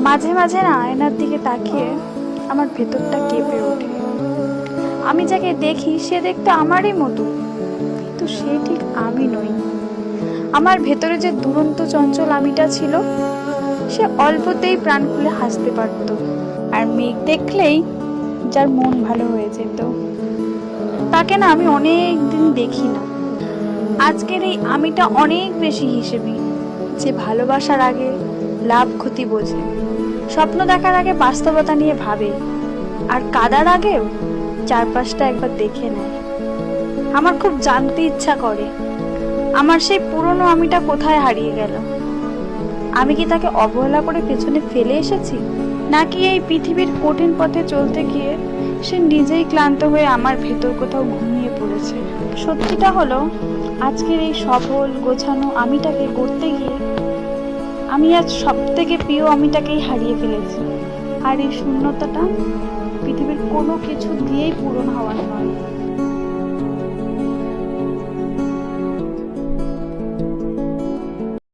মাঝে মাঝে না আয়নার দিকে তাকিয়ে আমার ভেতরটা কেঁপে ওঠে। আমি যাকে দেখি সে দেখতে আমারই মতো, কিন্তু সে ঠিক আমি নই। আমার ভেতরে যে দুরন্ত চঞ্চল আমিটা ছিল, সে অল্পতেই প্রাণ খুলে হাসতে পারত, আর মেঘ দেখলেই যার মন ভালো হয়ে যেত। তাকে না আমি অনেক দিন দেখি না। আজকের এই আমিটা অনেক বেশি হিসেবি, যে ভালোবাসার আগে লাভ ক্ষতি বোঝে, স্বপ্ন দেখার আগে বাস্তবতা নিয়ে ভাবে, আর কাদার আগেও চারপাশটা একবার দেখে নেয়। আমার খুব জানতে ইচ্ছা করে আমার সেই পুরনো আমিটা কোথায় হারিয়ে গেল। আমি কি তাকে অবহেলা করে পেছনে ফেলে এসেছি, নাকি এই পৃথিবীর কঠিন পথে চলতে গিয়ে সে নিজেই ক্লান্ত হয়ে আমার ভেতর কোথাও ঘুমিয়ে পড়েছে। সত্যিটা হলো, আজকের এই সফল গোছানো আমিটাকে গড়তে গিয়ে আমি আজ সব থেকে প্রিয় আমিটাকেই হারিয়ে ফেলেছি। আর এই শূন্যতাটা পৃথিবীর কোনো কিছু দিয়েই পূরণ হওয়ার নয়।